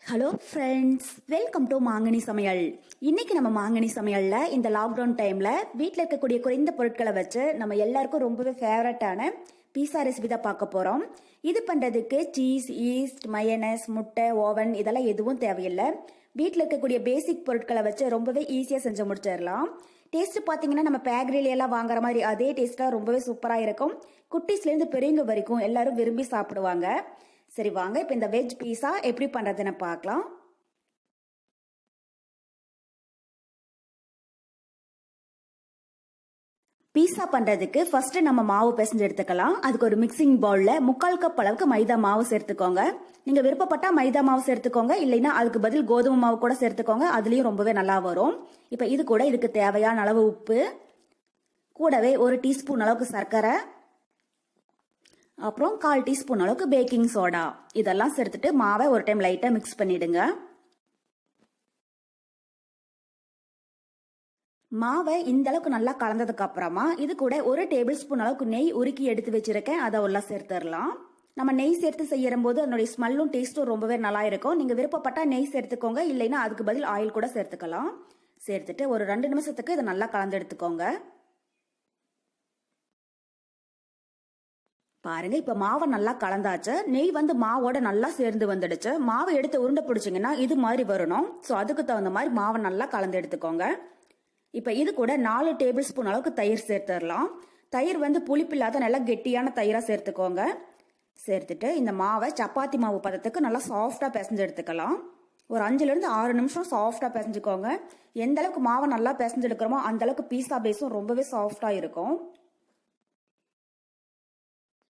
Hello friends, welcome to மாங்கனி சமையல். இன்னைக்கு நம்ம மாங்கனி சமையல்ல இந்த லாக்டவுன் டைம்ல வீட்டில் இருக்கக்கூடிய குறைந்த பொருட்களை வச்சு நம்ம எல்லாருக்கும் ரொம்பவே ஃபேவரட்டான பீஸா ரெசிபி தான் பார்க்க போறோம். இது பண்றதுக்கு சீஸ், ஈஸ்ட், மயனஸ், முட்டை, ஓவன் இதெல்லாம் எதுவும் தேவையில்லை. வீட்டில் இருக்கக்கூடிய பேசிக் பொருட்களை வச்சு ரொம்பவே ஈஸியாக செஞ்சு முடிச்சிடலாம். டேஸ்ட் பார்த்தீங்கன்னா நம்ம பேக்கரியில வாங்குற மாதிரி அதே டேஸ்ட்டாக ரொம்பவே சூப்பராக இருக்கும். குட்டீஸ்லேருந்து பெரியவங்க வரைக்கும் எல்லாரும் விரும்பி சாப்பிடுவாங்க. சரி வாங்க இப்போ இந்த வெஜ் பீஸா எப்படி பண்றதுன்னு பார்க்கலாம். பீஸா பண்றதுக்கு ஃபர்ஸ்ட் நம்ம மாவு பிசைஞ்சு எடுத்துக்கலாம். அதுக்கு ஒரு மிக்சிங் பவுல்ல 3/4 கப் அளவுக்கு மைதா மாவு சேர்த்துக்கோங்க. நீங்க விருப்பப்பட்டா மைதா மாவு சேர்த்துக்கோங்க, இல்லைன்னா அதுக்கு பதில் கோதுமை மாவு கூட சேர்த்துக்கோங்க. அதுலயும் ரொம்பவே நல்லா வரும். இப்ப இது கூட இதுக்கு தேவையான அளவு உப்பு, கூடவே 1 டீஸ்பூன் அளவுக்கு சர்க்கரை, அப்புறம் 1/4 டீஸ்பூன் அளவுக்கு பேக்கிங் சோடா இதெல்லாம் சேர்த்துட்டு மாவை ஒரு டைம் லைட்டா மிக்ஸ் பண்ணிடுங்க. மாவை இந்த அளவுக்கு நல்லா கலந்ததுக்கு அப்புறமா இது கூட 1 டேபிள் ஸ்பூன் அளவுக்கு நெய் உருக்கி எடுத்து வச்சிருக்கேன். அதை உள்ள சேர்த்துடலாம். நம்ம நெய் சேர்த்து செய்யும் போது அதனுடைய ஸ்மெல்லும் டேஸ்ட்டும் ரொம்பவே நல்லா இருக்கும். நீங்க விருப்பப்பட்டா நெய் சேர்த்துக்கோங்க, இல்லைன்னா அதுக்கு பதில் ஆயில் கூட சேர்த்துக்கலாம். சேர்த்துட்டு ஒரு 2 நிமிஷத்துக்கு இதை நல்லா கலந்து எடுத்துக்கோங்க. பாருங்க, இப்ப மாவை நல்லா கலந்தாச்சு. நெய் மாவோட நல்லா சேர்ந்து வந்துடுச்சு. மாவை எடுத்து உருண்டை பிடிச்சிங்கன்னா இது மாதிரி வரணும். ஸோ அதுக்கு தகுந்த மாதிரி மாவை நல்லா கலந்து எடுத்துக்கோங்க. இப்ப இது கூட 4 டேபிள் ஸ்பூன் அளவுக்கு தயிர் சேர்த்துடலாம். தயிர் புளிப்பில்லாத நல்லா கெட்டியான தயிரா சேர்த்துக்கோங்க. சேர்த்துட்டு இந்த மாவை சப்பாத்தி மாவு பதத்துக்கு நல்லா சாஃப்டா பிசைஞ்சு எடுத்துக்கலாம். ஒரு 5ல இருந்து 6 நிமிஷம் சாஃப்டா பிசைஞ்சுக்கோங்க. எந்த அளவுக்கு மாவை நல்லா பிசைஞ்சு எடுக்கிறோமோ அந்த அளவுக்கு பீஸா பேஸும் ரொம்பவே சாஃப்டா இருக்கும்.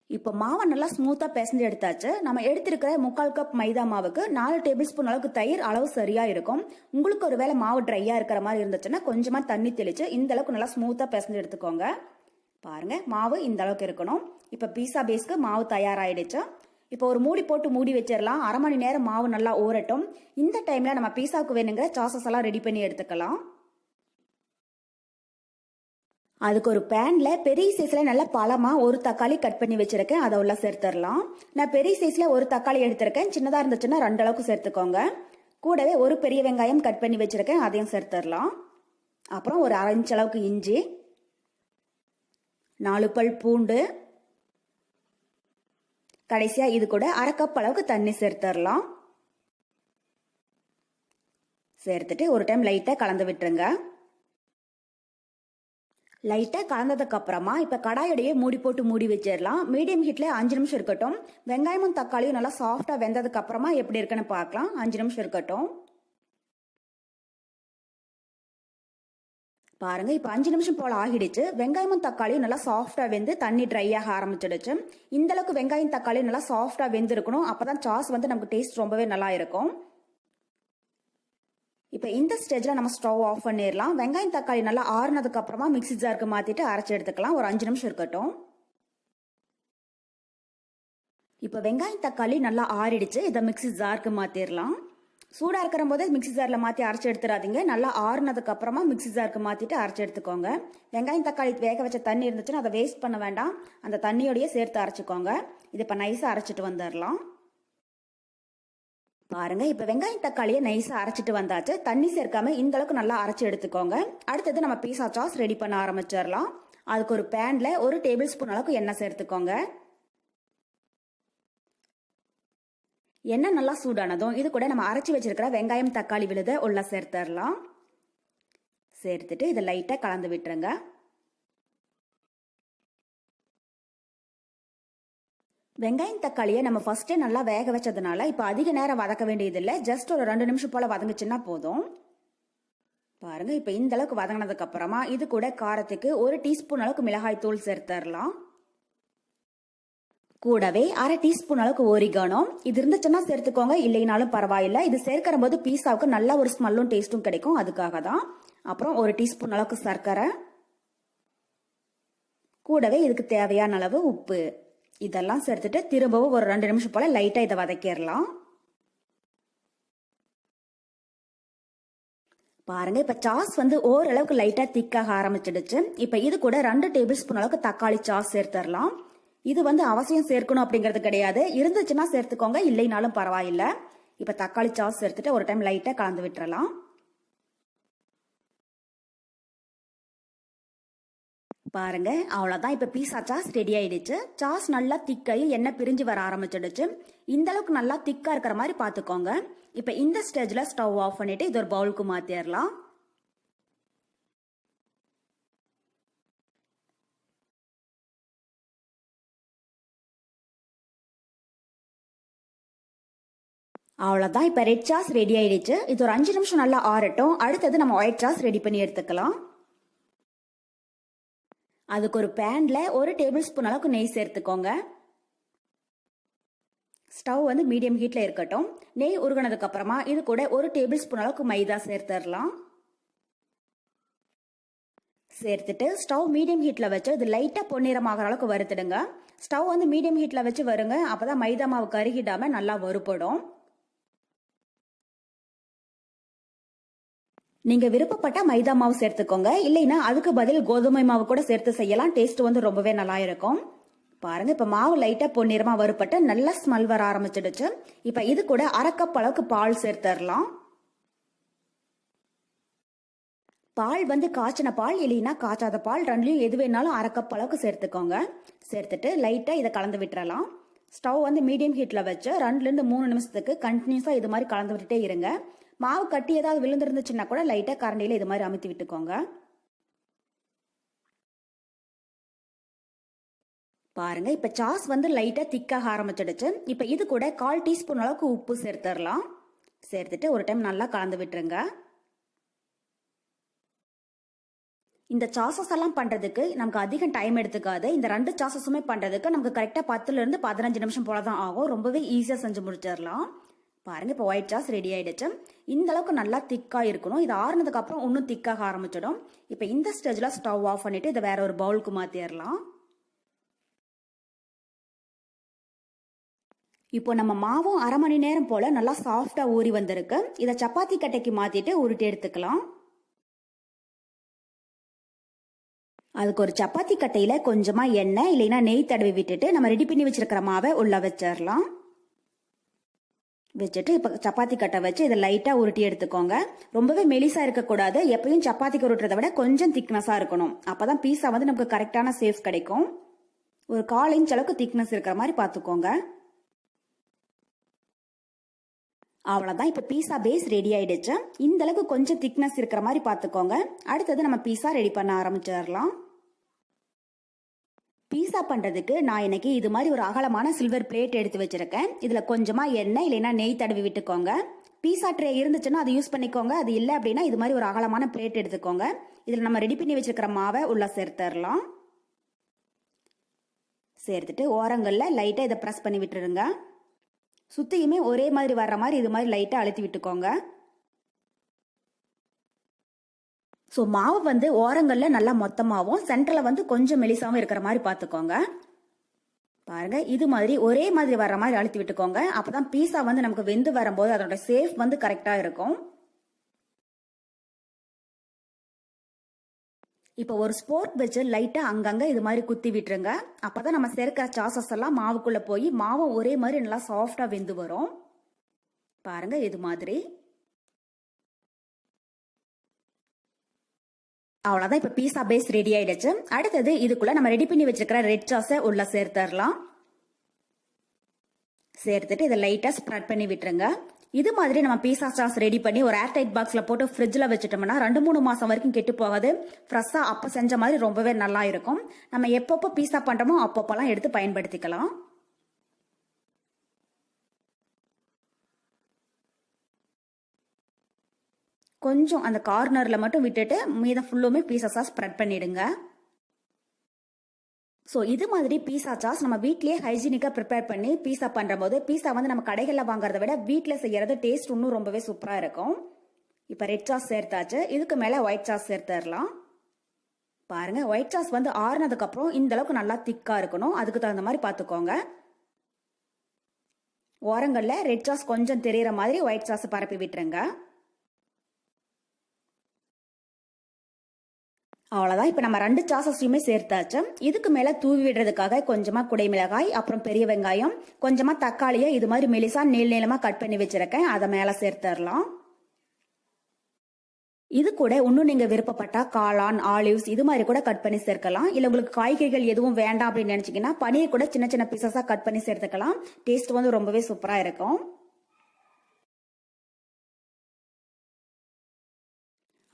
இப்போ மாவை நல்லா ஸ்மூத்தா பிசைஞ்சு எடுத்தாச்சு. நம்ம எடுத்திருக்கிற 3/4 கப் மைதா மாவுக்கு 4 டேபிள் ஸ்பூன் அளவுக்கு தயிர் அளவு சரியா இருக்கும். உங்களுக்கு ஒருவேளை மாவு ட்ரையா இருக்கிற மாதிரி இருந்துச்சுன்னா கொஞ்சமா தண்ணி தெளிச்சு இந்த அளவுக்கு நல்லா ஸ்மூத்தா பிசைஞ்சு எடுத்துக்கோங்க. பாருங்க, மாவு இந்த அளவுக்கு இருக்கணும். இப்ப பீஸா பேஸ்க்கு மாவு தயாராயிடுச்சு. இப்போ ஒரு மூடி போட்டு மூடி வச்சிடலாம். 1/2 மணி நேரம் மாவு நல்லா ஊறட்டும். இந்த டைம்ல நம்ம பீஸாவுக்கு வேணுங்கிற சாசஸ் எல்லாம் ரெடி பண்ணி எடுத்துக்கலாம். அதுக்கு ஒரு பேன்ல பெரிய சைஸ்ல நல்ல பழமா ஒரு தக்காளி கட் பண்ணி வச்சிருக்கேன். அதை உள்ள சேர்த்துடலாம். நான் பெரிய சைஸ்ல ஒரு தக்காளி எடுத்திருக்கேன். சின்னதா இருந்துச்சுன்னா 2 அளவுக்கு சேர்த்துக்கோங்க. கூடவே ஒரு பெரிய வெங்காயம் கட் பண்ணி வச்சிருக்கேன், அதையும் சேர்த்துடலாம். அப்புறம் ஒரு 1/2 இன்ச் அளவுக்கு இஞ்சி, 4 பல் பூண்டு, கடைசியா இது கூட 1/2 கப் அளவுக்கு தண்ணி சேர்த்துடலாம். சேர்த்துட்டு ஒரு டைம் லைட்டா கலந்து விட்டுருங்க. லைட்டா கலந்ததுக்கு அப்புறமா இப்ப கடாயோடையே மூடி போட்டு மூடி வச்சிடலாம். மீடியம் ஹீட்ல 5 நிமிஷம் இருக்கட்டும். வெங்காயமும் தக்காளியும் நல்லா சாஃப்டா வெந்ததுக்கு அப்புறமா எப்படி இருக்குன்னு பார்க்கலாம். 5 நிமிஷம் இருக்கட்டும். பாருங்க, இப்ப 5 நிமிஷம் போல ஆகிடுச்சு. வெங்காயமும் தக்காளியும் நல்லா சாஃப்டா வெந்து தண்ணி ட்ரை ஆக ஆரம்பிச்சிடுச்சு. இந்த அளவுக்கு வெங்காயம் தக்காளியும் நல்லா சாஃப்டா வெந்து இருக்கணும். அப்பதான் சாஸ் நமக்கு டேஸ்ட் ரொம்பவே நல்லா இருக்கும். இப்ப இந்த ஸ்டேஜ்ல நம்ம ஸ்டவ் ஆஃப் பண்ணிடலாம். வெங்காயம் தக்காளி நல்லா ஆறுனதுக்கு அப்புறமா மிக்ஸி ஜாருக்கு மாத்திட்டு அரைச்சு எடுத்துக்கலாம். ஒரு 5 நிமிஷம் இருக்கட்டும். இப்ப வெங்காயம் தக்காளி நல்லா ஆறிடுச்சு. இதை மிக்ஸி ஜாருக்கு மாத்திரலாம். சூடா இருக்கிற போதே மிக்ஸி ஜார்ல மாத்தி அரைச்சு எடுத்துறாதீங்க. நல்லா ஆறுனதுக்கு அப்புறமா மிக்ஸி ஜாருக்கு மாத்திட்டு அரைச்சு எடுத்துக்கோங்க. வெங்காயம் தக்காளி வேக வச்ச தண்ணி இருந்துச்சுன்னா அதை வேஸ்ட் பண்ண வேண்டாம். அந்த தண்ணியோடய சேர்த்து அரைச்சுக்கோங்க. இது இப்ப நைஸா அரைச்சிட்டு வந்துடலாம். பாருங்க, இப்ப வெங்காயம் தக்காளியை நைஸா அரைச்சிட்டு வந்தாச்சு. தண்ணி சேர்க்காம இந்த அளவுக்கு நல்லா அரைச்சு எடுத்துக்கோங்க. அடுத்தது நம்ம பீஸா சாஸ் ரெடி பண்ண ஆரம்பிச்சிடலாம். அதுக்கு ஒரு பேன்ல 1 டேபிள் ஸ்பூன் அளவுக்கு எண்ணெய் சேர்த்துக்கோங்க. எண்ணெய் நல்லா சூடானதும் இது கூட நம்ம அரைச்சி வச்சிருக்கிற வெங்காயம் தக்காளி விழுத உள்ள சேர்த்துடலாம். சேர்த்துட்டு இதை லைட்டா கலந்து விட்டுருங்க. வெங்காயம் தக்காளியை நம்ம ஃபர்ஸ்டே நல்லா வேக வச்சதுனால இப்ப அதிக நேரம் வதக்க வேண்டியது இல்லை. ஜஸ்ட் ஒரு 2 நிமிஷம் போல வதங்குச்சுன்னா போதும். பாருங்க, இப்ப இந்த அளவுக்கு வதங்கினதுக்கு அப்புறமா இது கூட காரத்துக்கு 1 டீஸ்பூன் அளவுக்கு மிளகாய் தூள் சேர்த்துடலாம். கூடவே 1/2 டீஸ்பூன் அளவுக்கு ஓரிகானோ இது இருந்துச்சுன்னா சேர்த்துக்கோங்க, இல்லைனாலும் பரவாயில்ல. இது சேர்க்கிற போது பீஸாவுக்கு நல்ல ஒரு ஸ்மெல்லும் டேஸ்டும் கிடைக்கும், அதுக்காக தான். அப்புறம் 1 டீஸ்பூன் அளவுக்கு சர்க்கரை, கூடவே இதுக்கு தேவையான அளவு உப்பு இதெல்லாம் சேர்த்துட்டு திரும்பவும் ஒரு 2 நிமிஷம் போல லைட்டா இதை வதக்கிடலாம். பாருங்க, இப்ப சாஸ் ஓரளவுக்கு லைட்டா திக்காக ஆரம்பிச்சிடுச்சு. இப்ப இது கூட 2 டேபிள் ஸ்பூன் அளவுக்கு தக்காளி சாஸ் சேர்த்துடலாம். இது அவசியம் சேர்க்கணும் அப்படிங்கிறது கிடையாது. இருந்துச்சுன்னா சேர்த்துக்கோங்க, இல்லைனாலும் பரவாயில்ல. இப்போ தக்காளி சாஸ் சேர்த்துட்டு ஒரு டைம் லைட்டாக கலந்து விட்டுறலாம். பாருங்க, அவ்வளோதான். இப்போ பீஸா சாஸ் ரெடி ஆயிடுச்சு. சாஸ் நல்லா திக்காகி எண்ணெய் பிரிஞ்சு வர ஆரம்பிச்சிடுச்சு. இந்த அளவுக்கு நல்லா திக்கா இருக்கிற மாதிரி பார்த்துக்கோங்க. இப்போ இந்த ஸ்டேஜில் ஸ்டவ் ஆஃப் பண்ணிட்டு இது ஒரு பவுலுக்கு மாற்றிடலாம். அவ்வளோதான். இப்போ ரெட் சாஸ் ரெடி ஆயிடுச்சு. இது ஒரு 5 நிமிஷம் நல்லா ஆறட்டும். அடுத்தது நம்ம ஒயிட் சாஸ் ரெடி பண்ணி எடுத்துக்கலாம். அதுக்கு ஒரு பேன்ல 1 டேபிள் ஸ்பூன் அளவுக்கு நெய் சேர்த்துக்கோங்க. ஸ்டவ் வந்து மீடியம் ஹீட்ல இருக்கட்டும். நெய் உருகினதுக்கு அப்புறமா இது கூட 1 டேபிள் ஸ்பூன் அளவுக்கு மைதா சேர்த்துடலாம். சேர்த்துட்டு ஸ்டவ் மீடியம் ஹீட்ல வச்சு இது லைட்டா பொன்னிறமாகற அளவுக்கு வறுத்துடுங்க. ஸ்டவ் வந்து மீடியம் ஹீட்ல வச்சு வருங்க. அப்பதான் மைதா மாவு கருகிடாம நல்லா வறுபடும். நீங்க விருப்பப்பட்டா மைதா மாவு சேர்த்துக்கோங்க. இல்லைன்னா அதுக்கு பதில் கோதுமை மாவு கூட சேர்த்து செய்யலாம். டேஸ்ட் வந்து ரொம்பவே நல்லா இருக்கும். பாருங்க, இப்ப மாவு லைட்டா பொன்னிறமா வறுபட்டு நல்ல ஸ்மெல் வர ஆரம்பிச்சிடுச்சு. இப்ப இது கூட 1/2 கப் அளவுக்கு பால் சேர்த்துடலாம். பால் வந்து காய்ச்சின பால் இல்லைன்னா காய்ச்சாத பால், ரெண்டுலயும் எது வேணாலும் 1/2 கப் அளவுக்கு சேர்த்துக்கோங்க. சேர்த்துட்டு லைட்டா இதை கலந்து விட்டுறலாம். ஸ்டவ் வந்து மீடியம் ஹீட்ல வச்சு 2 to 3 நிமிஷத்துக்கு கண்டினியூஸா இது மாதிரி கலந்து விட்டுட்டே இருங்க. மாவு கட்டி ஏதாவது விழுந்துருந்துச்சுன்னா கூட லைட்டா கரண்டியில இது மாதிரி அமுத்தி விட்டுக்கோங்க. பாருங்க, இப்ப சாஸ் வந்து லைட்டா திக்காக ஆரம்பிச்சிடுச்சு. இப்ப இது கூட 1/4 டீஸ்பூன் அளவுக்கு உப்பு சேர்த்துடலாம். சேர்த்துட்டு ஒரு டைம் நல்லா கலந்து விட்டுருங்க. இந்த சாசஸ் எல்லாம் பண்றதுக்கு நமக்கு அதிகம் டைம் எடுத்துக்காது. இந்த 2 சாசஸுமே பண்றதுக்கு நமக்கு கரெக்டா 10 to 15 நிமிஷம் போலதான் ஆகும். ரொம்பவே ஈஸியா செஞ்சு முடிச்சிடலாம். பாருங்க, இப்போ ஒயிட் சாஸ் ரெடி ஆயிடுச்சு. இந்த அளவுக்கு நல்லா திக்கா இருக்கணும். இது ஆறுனதுக்கு அப்புறம் இன்னும் திக்காக ஆரம்பிச்சிடும். இப்போ இந்த ஸ்டேஜ்ல ஸ்டவ் ஆஃப் பண்ணிட்டு இதை வேற ஒரு பவுலுக்கு மாத்திரலாம். இப்போ நம்ம மாவும் 1/2 மணி நேரம் போல நல்லா சாஃப்டா ஊறி வந்திருக்கு. இதை சப்பாத்தி கட்டைக்கு மாத்திட்டு உருட்டி எடுத்துக்கலாம். அதுக்கு ஒரு சப்பாத்தி கட்டையில கொஞ்சமா எண்ணெய் இல்லைன்னா நெய் தடவி விட்டுட்டு நம்ம ரெடி பண்ணி வச்சிருக்கிற மாவை உள்ள வச்சிடலாம். வச்சுட்டு இப்போ சப்பாத்தி கட்டை வச்சு இதை லைட்டா உருட்டி எடுத்துக்கோங்க. ரொம்பவே மெலிசா இருக்கக்கூடாது. எப்பயும் சப்பாத்திக்கு உருட்டுறதை விட கொஞ்சம் திக்னஸா இருக்கணும். அப்பதான் பீஸா வந்து நமக்கு கரெக்டான சேஃப் கிடைக்கும். ஒரு 1/4 இன்ச் அளவுக்கு திக்னஸ் இருக்கிற மாதிரி பார்த்துக்கோங்க. அவ்வளோதான். இப்போ பீஸா பேஸ் ரெடி ஆயிடுச்சு. இந்த அளவுக்கு கொஞ்சம் திக்னஸ் இருக்கிற மாதிரி பார்த்துக்கோங்க. அடுத்தது நம்ம பீஸா ரெடி பண்ண ஆரம்பிச்சிடலாம். பீஸா பண்றதுக்கு நான் இன்னைக்கு இது மாதிரி ஒரு அகலமான சில்வர் பிளேட் எடுத்து வச்சிருக்கேன். இதுல கொஞ்சமா எண்ணெய் இல்லைன்னா நெய் தடவி விட்டுக்கோங்க. பீஸா ட்ரே இருந்துச்சுன்னா அது யூஸ் பண்ணிக்கோங்க. அது இல்லை அப்படின்னா இது மாதிரி ஒரு அகலமான பிளேட் எடுத்துக்கோங்க. இதுல நம்ம ரெடி பண்ணி வச்சிருக்கிற மாவை உள்ள சேர்த்துடலாம். சேர்த்துட்டு ஓரங்கள்ல லைட்டா இதை பிரஸ் பண்ணி விட்டுருங்க. சுத்தியுமே ஒரே மாதிரி வர்ற மாதிரி இது மாதிரி லைட்டா அழுத்தி விட்டுக்கோங்க. ஸோ மாவு வந்து ஓரங்களில் நல்லா மொத்தமாகவும் சென்டரில் வந்து கொஞ்சம் மெலிசாவும் இருக்கிற மாதிரி பார்த்துக்கோங்க. பாருங்க, இது மாதிரி ஒரே மாதிரி வர்ற மாதிரி அழுத்தி விட்டுக்கோங்க. அப்பதான் பீஸா வந்து நமக்கு வெந்து வரும்போது அதோட சேஃப் வந்து கரெக்டாக இருக்கும். இப்போ ஒரு ஸ்போர்க் வச்சு லைட்டா அங்கங்க இது மாதிரி குத்தி விட்டுருங்க. அப்பதான் நம்ம சேர்க்கிற சாசஸ் எல்லாம் மாவுக்குள்ள போய் மாவும் ஒரே மாதிரி நல்லா சாஃப்டா வெந்து வரும். பாருங்க, இது மாதிரி. அவ்வளோதான். இப்போ பீஸா பேஸ் ரெடி ஆயிடுச்சு. அடுத்தது இதுக்குள்ள நம்ம ரெடி பண்ணி வச்சிருக்கிற ரெட் சாஸை உள்ள சேர்த்துடலாம். சேர்த்துட்டு இதை லைட்டா ஸ்ப்ரெட் பண்ணி விட்டுருங்க. இது மாதிரி நம்ம பீஸா சாஸ் ரெடி பண்ணி ஒரு ஏர்டைட் பாக்ஸ்ல போட்டு ஃப்ரிட்ஜில் வச்சுட்டோம்னா 2-3 மாசம் வரைக்கும் கெட்டு போகாது. ஃப்ரெஷ்ஷா அப்போ செஞ்ச மாதிரி ரொம்பவே நல்லா இருக்கும். நம்ம எப்பப்போ பீஸா பண்றோமோ அப்பப்பெல்லாம் எடுத்து பயன்படுத்திக்கலாம். கொஞ்சம் அந்த கார்னர்ல மட்டும் விட்டுட்டு மீதம் ஃபுல்லுமே பீஸா சாஸ் ஸ்ப்ரெட் பண்ணிடுங்க. ஸோ இது மாதிரி பீஸா சாஸ் நம்ம வீட்லயே ஹைஜீனிக்கா ப்ரிப்பேர் பண்ணி பீஸா பண்ற போது பீஸா வந்து நம்ம கடைகளில் வாங்குறத விட வீட்டில் செய்யறது டேஸ்ட் இன்னும் ரொம்பவே சூப்பரா இருக்கும். இப்போ ரெட் சாஸ் சேர்த்தாச்சு. இதுக்கு மேல ஒயிட் சாஸ் சேர்த்துடலாம். பாருங்க, ஒயிட் சாஸ் வந்து ஆறுனதுக்கு அப்புறம் இந்த அளவுக்கு நல்லா திக்கா இருக்கணும். அதுக்கு தகுந்த மாதிரி பார்த்துக்கோங்க. ஓரங்கள்ல ரெட் சாஸ் கொஞ்சம் தெரியற மாதிரி ஒயிட் சாஸ் பரப்பி விட்டுருங்க. அவ்வளோதான். இப்போ நம்ம 2 சாசஸையுமே சேர்த்தாச்சு. இதுக்கு மேலே தூவி விடுறதுக்காக கொஞ்சமாக குடைமிளகாய், அப்புறம் பெரிய வெங்காயம், கொஞ்சமாக தக்காளியை இது மாதிரி மெலிசா நீளமாக கட் பண்ணி வச்சிருக்கேன். அதை மேலே சேர்த்துடலாம். இது கூட இன்னும் நீங்க விருப்பப்பட்டா காளான், ஆலிவ்ஸ் இது மாதிரி கூட கட் பண்ணி சேர்க்கலாம். இல்ல உங்களுக்கு காய்கறிகள் எதுவும் வேண்டாம் அப்படின்னு நினைச்சீங்கன்னா பன்னீர் கூட சின்ன சின்ன பீசஸா கட் பண்ணி சேர்த்துக்கலாம். டேஸ்ட் வந்து ரொம்பவே சூப்பரா இருக்கும்.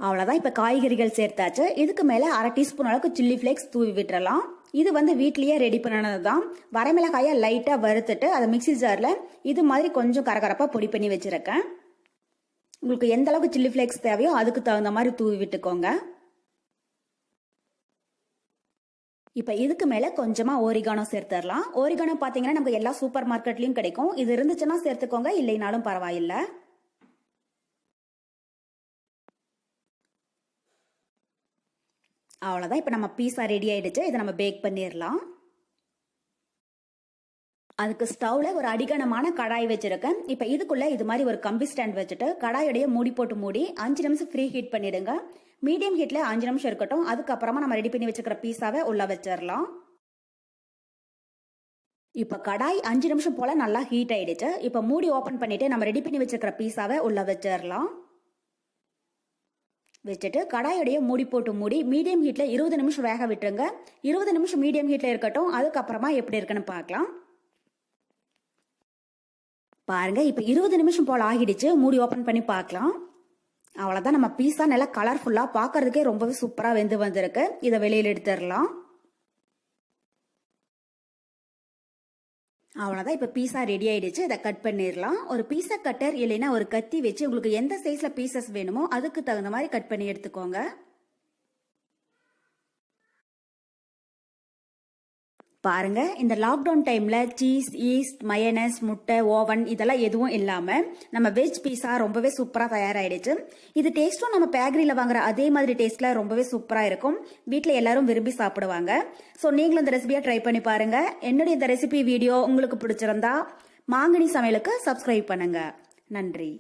அவ்வளவுதான். இப்ப காய்கறிகள் சேர்த்தாச்சு. இதுக்கு மேல 1/2 டீஸ்பூன் அளவுக்கு சில்லி ஃபிளேக்ஸ் தூவி விட்டுறலாம். இது வந்து வீட்லயே ரெடி பண்ணனது தான். வரமிளகாயை லைட்டா வறுத்துட்டு அதை மிக்சி ஜார்ல இது மாதிரி கொஞ்சம் கரகரப்பா பொடி பண்ணி வச்சிருக்கேன். உங்களுக்கு எந்த அளவுக்கு சில்லி ஃபிளேக்ஸ் தேவையோ அதுக்கு தகுந்த மாதிரி தூவி விட்டுக்கோங்க. இப்போ இதுக்கு மேல கொஞ்சமா ஓரிகானோ சேர்த்துடலாம். ஓரிகானோ பாத்தீங்கன்னா நமக்கு எல்லா சூப்பர் மார்க்கெட்லயும் கிடைக்கும். இது இருந்துச்சுன்னா சேர்த்துக்கோங்க, இல்லைனாலும் பரவாயில்லை. அவ்வளோதான். இப்போ நம்ம பீஸா ரெடி ஆயிடுச்சு. இதை நம்ம பேக் பண்ணிடலாம். அதுக்கு ஸ்டவ்ல ஒரு அடிகனமான கடாய் வச்சிருக்கேன். இப்போ இதுக்குள்ள இது மாதிரி ஒரு கம்பி ஸ்டாண்ட் வச்சுட்டு கடாயோடைய மூடி போட்டு மூடி 5 நிமிஷம் ஃப்ரீ ஹீட் பண்ணிடுங்க. மீடியம் ஹீட்ல 5 நிமிஷம் இருக்கட்டும். அதுக்கப்புறமா நம்ம ரெடி பண்ணி வச்சுக்கிற பீஸாவை உள்ள வச்சிடலாம். இப்போ கடாய் 5 நிமிஷம் போல நல்லா ஹீட் ஆயிடுச்சு. இப்போ மூடி ஓபன் பண்ணிட்டு நம்ம ரெடி பண்ணி வச்சுக்கிற பீஸாவை உள்ள வச்சிடலாம். வச்சுட்டு கடாயோடைய மூடி போட்டு மூடி மீடியம் ஹீட்ல 20 நிமிஷம் வேக விட்டுருங்க. 20 நிமிஷம் மீடியம் ஹீட்ல இருக்கட்டும். அதுக்கப்புறமா எப்படி இருக்குன்னு பார்க்கலாம். பாருங்க, இப்போ 20 நிமிஷம் போல ஆகிடுச்சு. மூடி ஓபன் பண்ணி பார்க்கலாம். அவ்வளவுதான். நம்ம பீஸா நல்லா கலர்ஃபுல்லா பார்க்கறதுக்கே ரொம்பவே சூப்பரா வெந்து வந்திருக்கு. இதை வெளியில எடுத்துடலாம். அவ்வளோதான். இப்போ பீஸா ரெடி ஆயிடுச்சு. இதை கட் பண்ணிடலாம். ஒரு பீஸா கட்டர் இல்லைன்னா ஒரு கத்தி வச்சு உங்களுக்கு எந்த சைஸ்ல பீசஸ் வேணுமோ அதுக்கு தகுந்த மாதிரி கட் பண்ணி எடுத்துக்கோங்க. பாருங்க, இந்த லாக்டவுன் டைம்ல சீஸ், ஈஸ்ட், மயனஸ், முட்டை, ஓவன் இதெல்லாம் எதுவும் இல்லாம நம்ம வெஜ் பீஸா ரொம்பவே சூப்பரா தயாராயிடுச்சு. இது டேஸ்டும் நம்ம பேக்கரியில வாங்குற அதே மாதிரி டேஸ்ட்ல ரொம்பவே சூப்பரா இருக்கும். வீட்டுல எல்லாரும் விரும்பி சாப்பிடுவாங்க. ஸோ நீங்களும் இந்த ரெசிபியா ட்ரை பண்ணி பாருங்க. என்னுடைய இந்த ரெசிபி வீடியோ உங்களுக்கு பிடிச்சிருந்தா மாங்கனி சமையலுக்கு சப்ஸ்கிரைப் பண்ணுங்க. நன்றி.